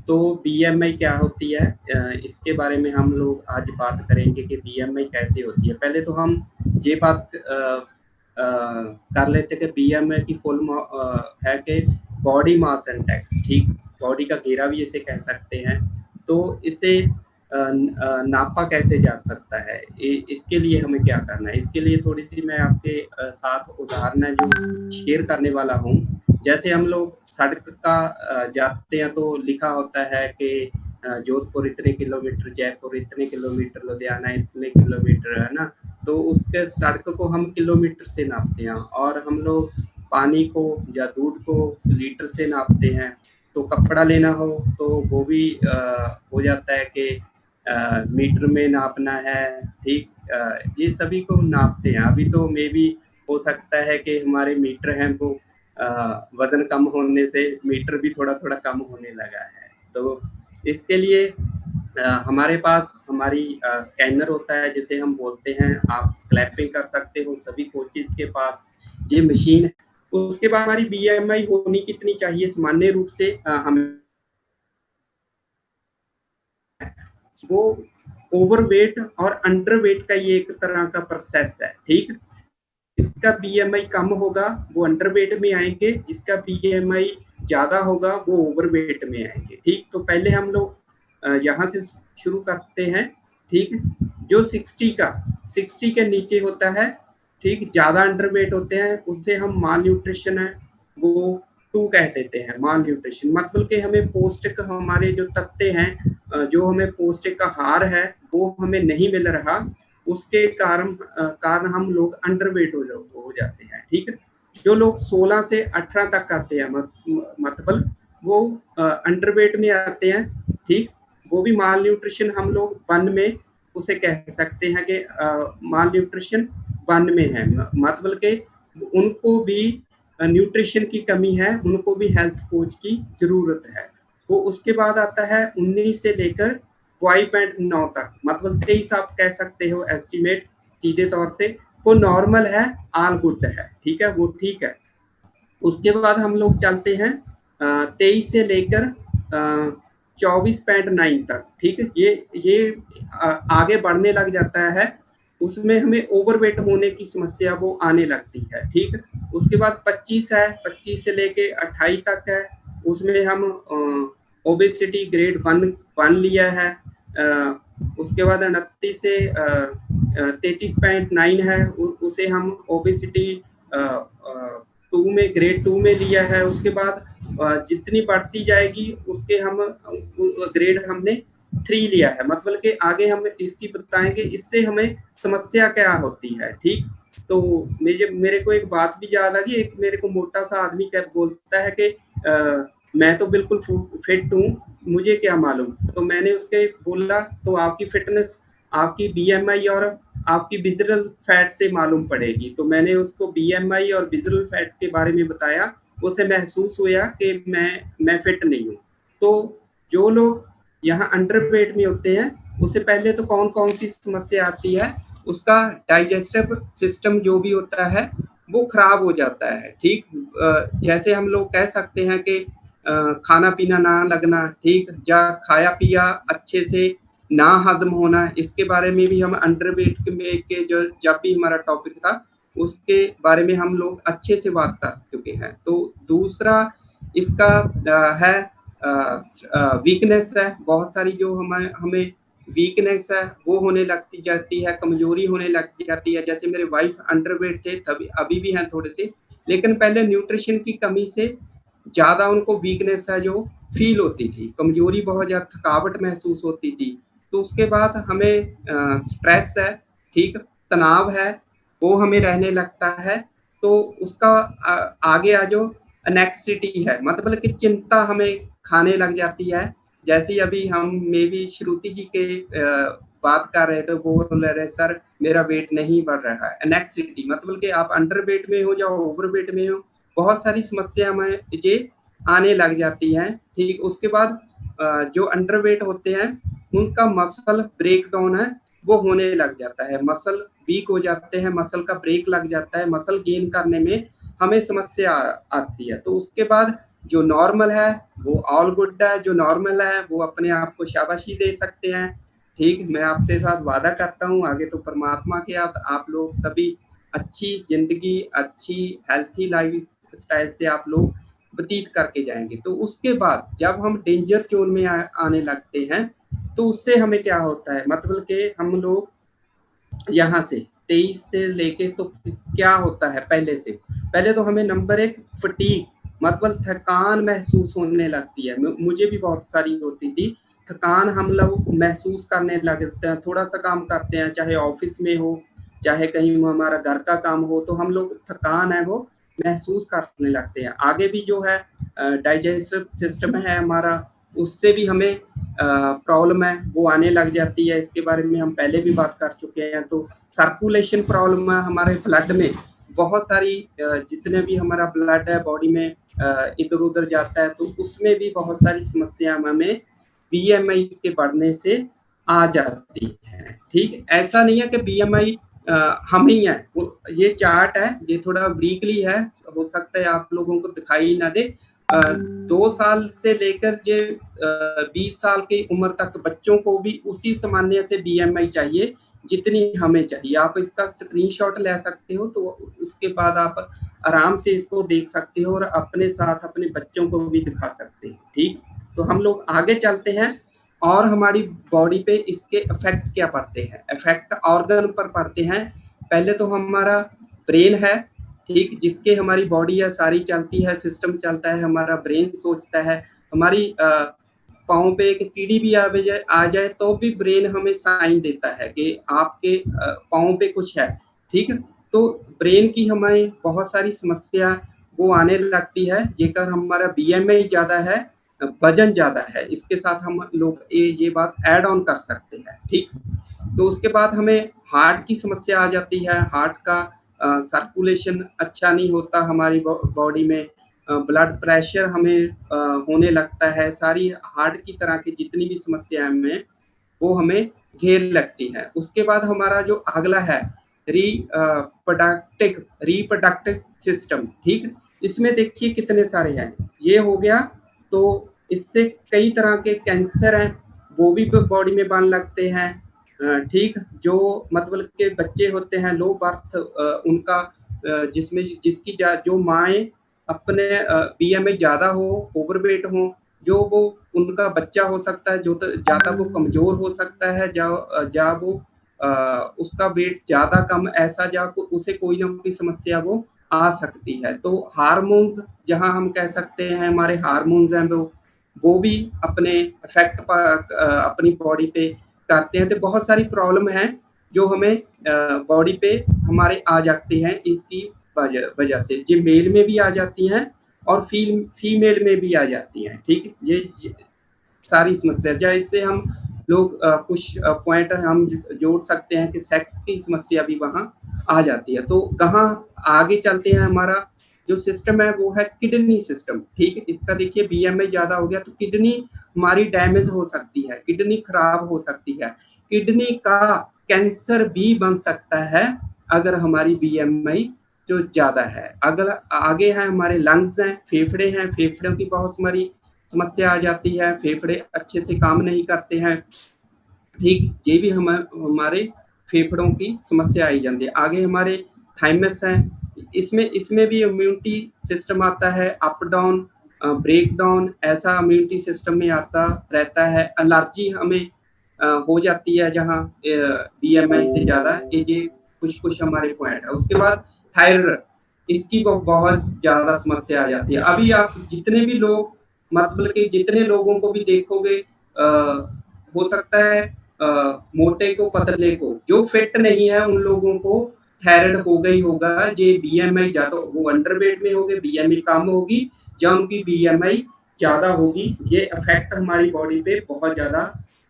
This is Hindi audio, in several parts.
तो बीएमआई क्या होती है, इसके बारे में हम लोग आज बात करेंगे कि बीएमआई कैसे होती है। पहले तो हम ये बात कर लेते कि बीएमआई की फुल है कि बॉडी मास इंडेक्स, ठीक, बॉडी का घेरा भी इसे कह सकते हैं। तो इसे नापा कैसे जा सकता है, इसके लिए हमें क्या करना है, इसके लिए थोड़ी सी मैं आपके साथ उदाहरण जो शेयर करने वाला हूँ। जैसे हम लोग सड़क का जाते हैं तो लिखा होता है कि जोधपुर इतने किलोमीटर, जयपुर इतने किलोमीटर, लुधियाना इतने किलोमीटर, है ना। तो उसके सड़क को हम किलोमीटर से नापते हैं, और हम लोग पानी को या दूध को लीटर से नापते हैं। तो कपड़ा लेना हो तो वो भी हो जाता है कि मीटर में नापना है, ठीक। ये सभी को नापते हैं। अभी तो मे भी हो सकता है कि हमारे मीटर हैं वो वजन कम होने से मीटर भी थोड़ा थोड़ा कम होने लगा है। तो इसके लिए हमारे पास हमारी स्कैनर होता है जिसे हम बोलते हैं, आप क्लैपिंग कर सकते हो, सभी कोचेज के पास ये मशीन है। उसके बाद हमारी बीएमआई होनी कितनी चाहिए, सामान्य रूप से हमें वो ओवरवेट और अंडरवेट का ये एक तरह का प्रोसेस है, ठीक। जिसका बीएमआई कम होगा वो अंडरवेट में आएंगे, जिसका बीएमआई ज्यादा होगा वो ओवरवेट में आएंगे, ठीक। तो पहले हम लोग यहाँ से शुरू करते हैं, ठीक। जो 60 के नीचे होता है, ठीक, ज्यादा अंडरवेट होते हैं, उससे हम माल न्यूट्रिशन है वो 2 कह देते हैं। माल न्यूट्रिशन मतलब कि हमें पौष्टिक, हमारे जो तत्व हैं, जो हमें पौष्टिक आहार है वो हमें नहीं मिल रहा, उसके कारण हम लोग अंडरवेट हो जाते हैं, ठीक। जो लोग 16 से 18 तक आते हैं, मतलब वो अंडरवेट में आते हैं, ठीक। वो भी माल न्यूट्रिशन हम लोग 1 में उसे कह सकते हैं कि माल न्यूट्रिशन 1 में है, मतलब के उनको भी न्यूट्रिशन की कमी है, उनको भी हेल्थ कोच की जरूरत है। वो उसके बाद आता है 19 से लेकर 5.9 तक, मतलब 23 आप कह सकते हो एस्टिमेट सीधे तौर पे। वो नॉर्मल है, ऑल गुड है, ठीक है, वो ठीक है। उसके बाद हम लोग चलते हैं 23 से लेकर 24.9 तक, ठीक है। ये आगे बढ़ने लग जाता है, उसमें हमें ओवरवेट होने की समस्या वो आने लगती है, ठीक। उसके बाद 25 है, 25 से लेके 28 तक है, उसमें हम ओबेसिटी ग्रेड 1 लिया है। उसके बाद 29 से 33.9 है, उसे हम ओबेसिटी 2 में, ग्रेड 2 में लिया है। उसके बाद जितनी बढ़ती जाएगी उसके हम ग्रेड हमने 3 लिया है, मतलब कि आगे हम इसकी बताएंगे इससे हमें समस्या क्या होती है, ठीक। तो मेरे को एक बात भी याद आ गई, एक मेरे को मोटा सा आदमी क्या बोलता है कि मैं तो बिल्कुल फिट हूँ, मुझे क्या मालूम। तो मैंने उसके बोला तो आपकी फिटनेस आपकी बीएमआई और आपकी विजरल फैट से मालूम पड़ेगी। तो मैंने उसको बीएमआई और विजरल फैट के बारे में बताया, उसे महसूस हुआ कि मैं फिट नहीं हूँ। तो जो लोग यहाँ अंडरवेट में होते हैं, उससे पहले तो कौन कौन सी समस्या आती है, उसका डाइजेस्टिव सिस्टम जो भी होता है वो खराब हो जाता है, ठीक। जैसे हम लोग कह सकते हैं कि खाना पीना ना लगना, ठीक, या खाया पिया अच्छे से ना हजम होना, इसके बारे में भी हम अंडरवेट में के जो जब भी हमारा टॉपिक था उसके बारे में हम लोग अच्छे से बात कर चुके हैं। तो दूसरा इसका है वीकनेस है, बहुत सारी जो हमें वीकनेस है वो होने लगती जाती है, कमजोरी होने लग जाती है। जैसे मेरे वाइफ अंडरवेट थे, तभी अभी भी हैं थोड़े से, लेकिन पहले न्यूट्रिशन की कमी से ज्यादा उनको वीकनेस है जो फील होती थी, कमजोरी, बहुत ज्यादा थकावट महसूस होती थी। तो उसके बाद हमें स्ट्रेस है, ठीक, तनाव है, वो हमें रहने लगता है। तो उसका आगे आ जो एनेक्सिटी है, मतलब कि चिंता हमें खाने लग जाती है। जैसे अभी हम मे भी श्रुति जी के बात कर रहे थे, बोल रहे सर मेरा वेट नहीं बढ़ रहा है, एनेक्सिटी मतलब कि आप अंडर वेट में हो या ओवर वेट में हो, बहुत सारी समस्या में ये आने लग जाती हैं, ठीक। उसके बाद जो अंडरवेट होते हैं उनका मसल ब्रेक डाउन है वो होने लग जाता है, मसल वीक हो जाते हैं, मसल का ब्रेक लग जाता है, मसल गेन करने में हमें समस्या आती है। तो उसके बाद जो नॉर्मल है वो ऑल गुड है, जो नॉर्मल है वो अपने आप को शाबाशी दे सकते हैं। ठीक, मैं आपसे साथ वादा करता हूँ आगे तो परमात्मा के हाथ, आप लोग सभी अच्छी ज़िंदगी, अच्छी हेल्थी लाइफ स्टाइल से आप लोग व्यतीत करके जाएँगे। तो उसके बाद जब हम डेंजर ज़ोन में आने लगते हैं, तो उससे हमें क्या होता है, मतलब कि हम लोग यहाँ से 23 से लेके तो क्या होता है, पहले तो हमें नंबर 1 फटीग, मतलब थकान महसूस होने लगती है। मुझे भी बहुत सारी होती थी। थकान हम लोग महसूस करने लगते हैं, थोड़ा-सा काम करते हैं, चाहे ऑफ़िस में हो, चाहे कहीं हमारा घर का काम हो, तो हम लोग थकान है वो महसूस करने लगते हैं। आगे भी जो है डाइजेस्टिव सिस्टम है हमारा, उससे भी हमें प्रॉब्लम है वो आने लग जाती है। इसके बारे में हम पहले भी बात कर चुके हैं। तो सर्कुलेशन प्रॉब्लम है हमारे ब्लड में, बहुत सारी जितने भी हमारा ब्लड है बॉडी में इधर-उधर जाता है, तो उसमें भी बहुत सारी समस्या हमें बीएमआई के बढ़ने से आ जाती है। ठीक, ऐसा नहीं है कि बीएमआई हम ही हैं। ये चार्ट है, ये थोड़ा वीकली है, हो सकता है आप लोगों को दिखाई ना दे। 2 साल से लेकर ये 20 साल की उम्र तक बच्चों को भी उसी सामान्य से बीएमआई चाहिए जितनी हमें चाहिए। आप इसका स्क्रीनशॉट ले सकते हो, तो उसके बाद आप आराम से इसको देख सकते हो और अपने साथ अपने बच्चों को भी दिखा सकते हैं। ठीक, तो हम लोग आगे चलते हैं और हमारी बॉडी पे इसके इफेक्ट क्या पड़ते हैं। इफेक्ट ऑर्गन पर पड़ते हैं। पहले तो हमारा ब्रेन है, ठीक, जिसके हमारी बॉडी है सारी चलती है, सिस्टम चलता है, हमारा ब्रेन सोचता है। हमारी पाँव पे एक कीड़ी भी आ जाए तो भी ब्रेन हमें साइन देता है कि आपके पाँव पे कुछ है। ठीक, तो ब्रेन की हमें बहुत सारी समस्या वो आने लगती है जेकर हमारा बीएमआई ज़्यादा है, वजन ज़्यादा है। इसके साथ हम लोग ये बात ऐड ऑन कर सकते हैं। ठीक, तो उसके बाद हमें हार्ट की समस्या आ जाती है। हार्ट का सर्कुलेशन अच्छा नहीं होता हमारी बॉडी में, ब्लड प्रेशर हमें होने लगता है। सारी हार्ट की तरह की जितनी भी समस्याएं हमें वो हमें घेर लगती है। उसके बाद हमारा जो अगला है रिप्रोडक्टिव सिस्टम। ठीक, इसमें देखिए कितने सारे हैं। ये हो गया, तो इससे कई तरह के कैंसर हैं वो भी बॉडी में बन लगते हैं। ठीक, जो मतलब के बच्चे होते हैं लो बर्थ, उनका जिसमें जिसकी जो माएँ अपने बीएमआई ज़्यादा हो, ओवरवेट हो, जो वो उनका बच्चा हो सकता है जो ज़्यादा वो कमज़ोर हो सकता है, जा वो उसका वेट ज़्यादा कम, ऐसा उसे कोई ना कोई समस्या वो आ सकती है। तो हार्मोन्स, जहाँ हम कह सकते हैं हमारे हार्मोन्स हैं वो भी अपने इफ़ेक्ट अपनी बॉडी पे करते हैं। तो बहुत सारी प्रॉब्लम हैं जो हमें बॉडी पे हमारे आ जाती हैं इसकी वजह से। ये मेल में भी आ जाती हैं और फीमेल में भी आ जाती हैं। ठीक, ये सारी समस्या, जैसे हम लोग कुछ पॉइंट हम जोड़ सकते हैं कि सेक्स की समस्या भी वहाँ आ जाती है। तो कहाँ आगे चलते हैं, हमारा जो सिस्टम है वो है किडनी सिस्टम। ठीक, इसका देखिए बीएमआई ज़्यादा हो गया तो किडनी हमारी डैमेज हो सकती है, किडनी खराब हो सकती है, किडनी का कैंसर भी बन सकता है अगर हमारी बीएमआई जो ज़्यादा है। अगर आगे है हमारे लंग्स हैं, फेफड़े हैं, फेफड़ों की बहुत सारी समस्या आ जाती है, फेफड़े अच्छे से काम नहीं करते हैं। ठीक, ये भी हमारे फेफड़ों की समस्या आई जाती है। आगे हमारे थाइमस है, इसमें भी इम्यूनिटी सिस्टम आता है, अप डाउन ब्रेक डाउन, ऐसा इम्यूनिटी सिस्टम में आता रहता है। एलर्जी हमें हो जाती है जहाँ बीएमआई से ज़्यादा, ये कुछ हमारे पॉइंट है। उसके बाद थायराइड, इसकी बहुत ज़्यादा समस्या आ जाती है। अभी आप जितने भी लोग, मतलब कि जितने लोगों को भी देखोगे, हो सकता है मोटे को पतले को, जो फिट नहीं है उन लोगों को थायराइड हो गई होगा। ये बीएमआई ज़्यादा, वो अंडरवेट में होंगे, बीएमआई कम होगी, या उनकी बीएमआई ज़्यादा होगी। ये इफेक्ट हमारी बॉडी पे बहुत ज़्यादा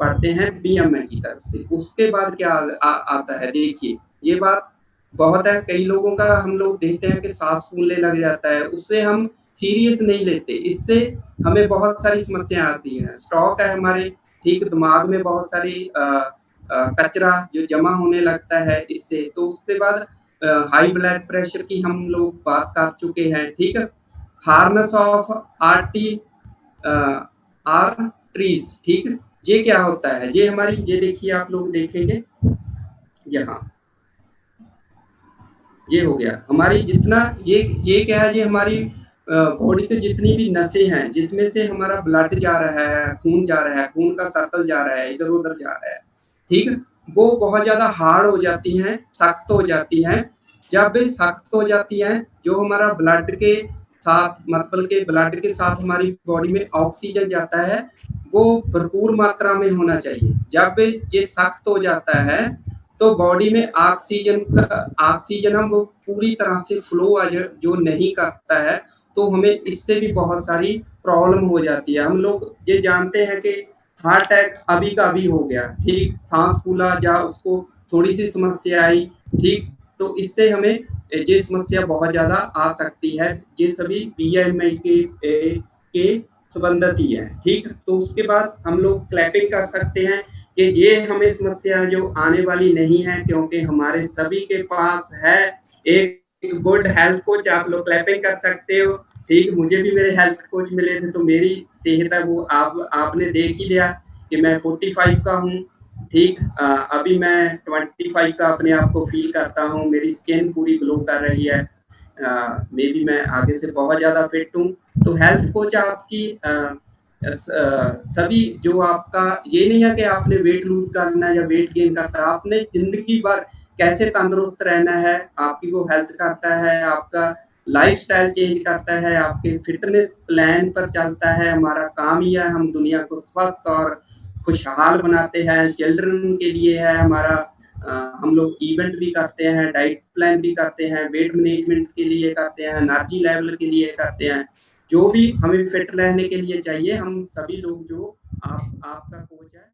पड़ते हैं बीएमआई की तरफ से। उसके बाद क्या आता है, देखिए ये बात बहुत है, कई लोगों का हम लोग देखते हैं कि सांस फूलने लग जाता है, उससे हम सीरियस नहीं लेते, इससे हमें बहुत सारी समस्याएं आती हैं। स्ट्रोक है हमारे, ठीक, दिमाग में बहुत सारी कचरा जो जमा होने लगता है इससे। तो उसके बाद हाई ब्लड प्रेशर की हम लोग बात कर चुके हैं। ठीक है, हार्नेस ऑफ आर्टरीज, ठीक है। ये क्या होता है, ये हमारी, ये देखिए आप लोग देखेंगे यहाँ, ये हो गया हमारी जितना, ये क्या है, ये हमारी बॉडी के जितनी भी नसें हैं जिसमें से हमारा ब्लड जा रहा है, खून जा रहा है, खून का सर्कल जा रहा है, इधर-उधर जा रहा है, ठीक है? वो बहुत ज़्यादा हार्ड हो जाती हैं, सख्त हो जाती हैं। जब वे सख्त हो जाती हैं, जो हमारा ब्लड के साथ, मतलब के ब्लड के साथ हमारी बॉडी में ऑक्सीजन जाता है, वो भरपूर मात्रा में होना चाहिए। जब ये सख्त हो जाता है, तो बॉडी में ऑक्सीजन हम वो पूरी तरह से फ्लो जो नहीं करता है, तो हमें इससे भी बहुत सारी प्रॉब्लम हो जाती है। हम लोग ये जानते हैं कि हार्ट अटैक अभी का अभी हो गया, ठीक, सांस फूला या उसको थोड़ी सी समस्या आई, ठीक, तो इससे हमें ये समस्या बहुत ज्यादा आ सकती है। ये सभी बीएमआई के संबंधित ही है, ठीक। तो उसके बाद हम लोग क्लैपिंग कर सकते हैं कि ये हमें समस्या जो आने वाली नहीं है, क्योंकि हमारे सभी के पास है एक गुड हेल्थ कोच। आप लोग क्लैपिंग कर सकते हो, ठीक। मुझे भी मेरे हेल्थ कोच मिले थे, तो मेरी सेहत है वो आपने देख ही लिया कि मैं 45 का हूँ, ठीक। अभी मैं 25 का अपने आप को फील करता हूँ, मेरी स्किन पूरी ग्लो कर रही है, मे बी मैं आगे से बहुत ज़्यादा फिट हूँ। तो हेल्थ कोच आपकी सभी जो आपका, ये नहीं है कि आपने वेट लूज करना है या वेट गेन करना है, आपने जिंदगी भर कैसे तंदुरुस्त रहना है, आपकी वो हेल्थ करता है, आपका लाइफस्टाइल चेंज करता है, आपके फिटनेस प्लान पर चलता है। हमारा काम ही है, हम दुनिया को स्वस्थ और खुशहाल बनाते हैं। चिल्ड्रन के लिए है हमारा, हम लोग इवेंट भी करते हैं, डाइट प्लान भी करते हैं, वेट मैनेजमेंट के लिए करते हैं, एनर्जी लेवल के लिए करते हैं। जो भी हमें फिट रहने के लिए चाहिए, हम सभी लोग जो आपका कोच है